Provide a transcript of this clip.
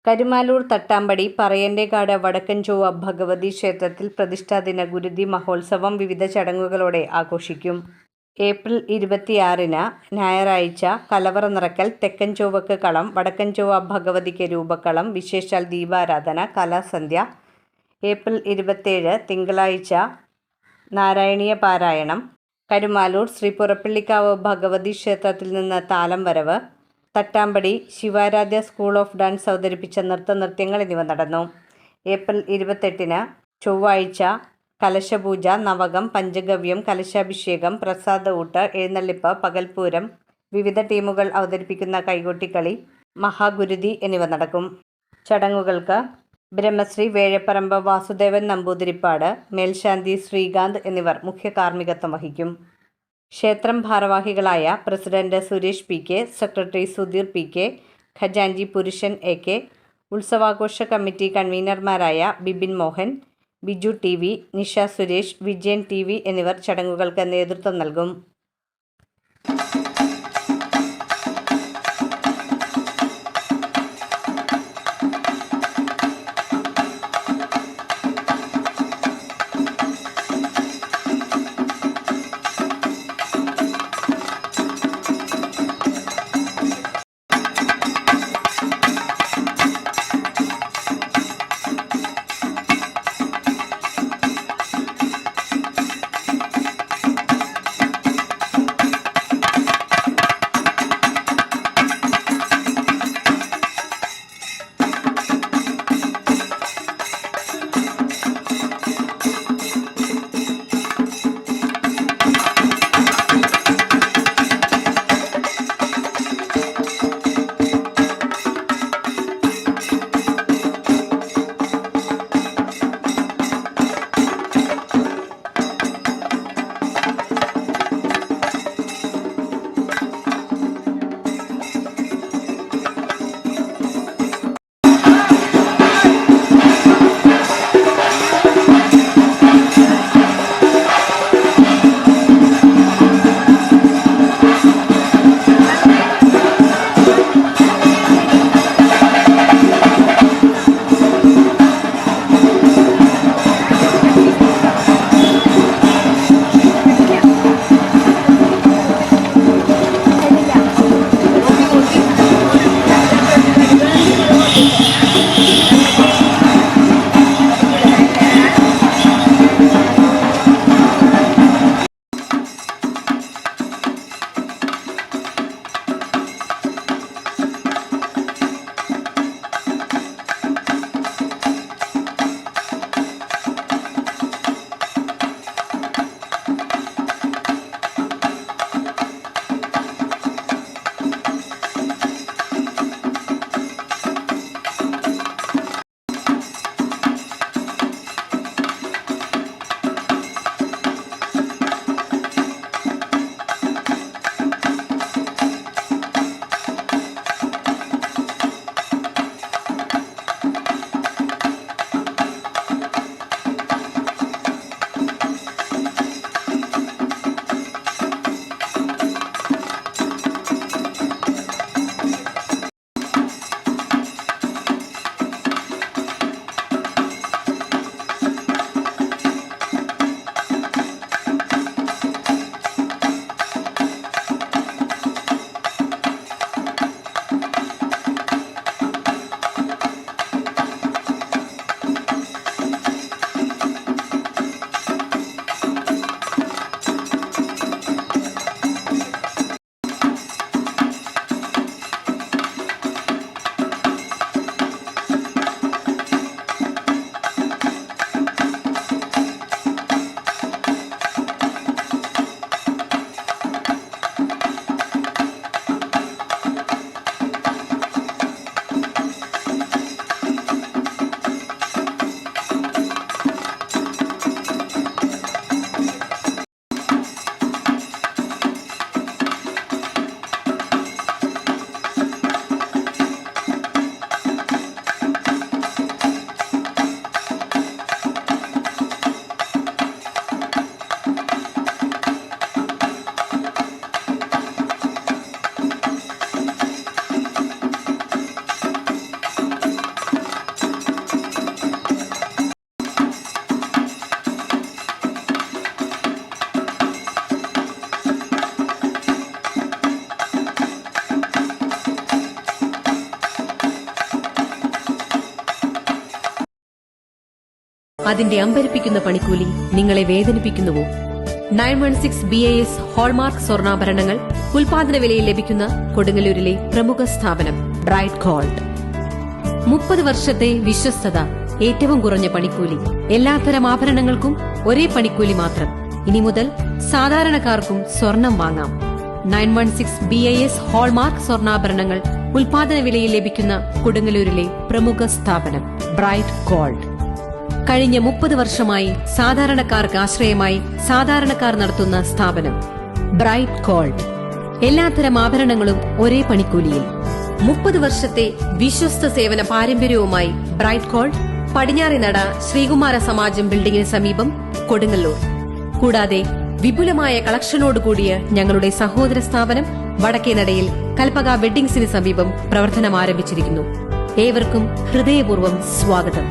കരുമാലൂർ തട്ടാമ്പടി പറയന്റേകാട് വടക്കൻ ചൊവ്വ ഭഗവതി ക്ഷേത്രത്തിൽ പ്രതിഷ്ഠാദിന ഗുരുതി മഹോത്സവം വിവിധ ചടങ്ങുകളോടെ ആഘോഷിക്കും. ഏപ്രിൽ 26-ന് ഞായറാഴ്ച കലവറ നിറയ്ക്കൽ, തെക്കൻ ചൊവ്വക്ക് കളം, വടക്കൻ ചൊവ്വ ഭഗവതിക്ക് രൂപക്കളം, വിശേഷാൽ ദീപാരാധന, കലാസന്ധ്യ. ഏപ്രിൽ 27 തിങ്കളാഴ്ച നാരായണീയ പാരായണം. കരുമാലൂർ ശ്രീ പുറപ്പിള്ളിക്കാവ് ഭഗവതി ക്ഷേത്രത്തിൽ നിന്ന് താലം വരവ്. Thattampadi Shivaradhya school of dance അവതരിപ്പിച്ച നൃത്തനൃത്യങ്ങൾ എന്നിവ നടന്നു. ഏപ്രിൽ 28-ന് ചൊവ്വാഴ്ച കലശപൂജ, നവകം, പഞ്ചഗവ്യം, കലശാഭിഷേകം, പ്രസാദഊട്ട്, എഴുന്നള്ളിപ്പ്, പകൽപ്പൂരം, വിവിധ ടീമുകൾ അവതരിപ്പിക്കുന്ന കൈകൊട്ടിക്കളി, മഹാഗുരുതി എന്നിവ നടക്കും. ചടങ്ങുകൾക്ക് ബ്രഹ്മശ്രീ വേഴപ്പറമ്പ് വാസുദേവൻ നമ്പൂതിരിപ്പാട്, മേൽശാന്തി ശ്രീകാന്ത് എന്നിവർ മുഖ്യ കാർമ്മികത്വം വഹിക്കും. ക്ഷേത്രം ഭാരവാഹികളായ president Suresh P K, secretary Sudheer P K, ഖജാൻജി പുരുഷൻ എ കെ, ഉത്സവാഘോഷ കമ്മിറ്റി കൺവീനർമാരായ Bibin Mohan, Biju T V, Nisha Suresh, Vijayan T V എന്നിവർ ചടങ്ങുകൾക്ക് നേതൃത്വം നൽകും. അതിന്റെ അമ്പരിപ്പിക്കുന്ന പണിക്കൂലി നിങ്ങളെ വേദനിപ്പിക്കുന്നുവോ? 916 BIS ഹോൾമാർക്ക് സ്വർണ്ണാഭരണങ്ങൾ ഉൽപാദന വിലയിൽ ലഭിക്കുന്ന കൊടുങ്ങല്ലൂരിലെ പ്രമുഖ സ്ഥാപനം ബ്രൈറ്റ് ഗോൾഡ്. 30 വർഷത്തെ വിശ്വസ്തത, ഏറ്റവും കുറഞ്ഞ പണിക്കൂലി, എല്ലാത്തരം ആഭരണങ്ങൾക്കും ഒരേ പണിക്കൂലി മാത്രം. ഇനി മുതൽ സാധാരണക്കാർക്കും സ്വർണം വാങ്ങാം. 916 BIS ഹോൾമാർക്ക് സ്വർണ്ണാഭരണങ്ങൾ ഉൽപാദന വിലയിൽ ലഭിക്കുന്ന കൊടുങ്ങല്ലൂരിലെ പ്രമുഖ സ്ഥാപനം ബ്രൈറ്റ് ഗോൾഡ്. കഴിഞ്ഞ 30 വർഷമായി സാധാരണക്കാർക്ക് ആശ്രയമായി സാധാരണക്കാർ നടത്തുന്ന സ്ഥാപനം ബ്രൈറ്റ് ഗോൾഡ്. എല്ലാത്തരം ആഭരണങ്ങളും ഒരേ പണിക്കൂലിയിൽ. 30 വർഷത്തെ വിശ്വസ്ത സേവന പാരമ്പര്യവുമായി ബ്രൈറ്റ് ഗോൾഡ്, പടിഞ്ഞാറേനട ശ്രീകുമാര സമാജം ബിൽഡിംഗിന് സമീപം, കൊടുങ്ങല്ലൂർ. കൂടാതെ വിപുലമായ കളക്ഷനോടുകൂടിയ ഞങ്ങളുടെ സഹോദര സ്ഥാപനം വടക്കേനടയിൽ കൽപ്പക വെഡ്ഡിംഗ്സിന് സമീപം പ്രവർത്തനം ആരംഭിച്ചിരിക്കുന്നു. ഏവർക്കും ഹൃദയപൂർവ്വം സ്വാഗതം.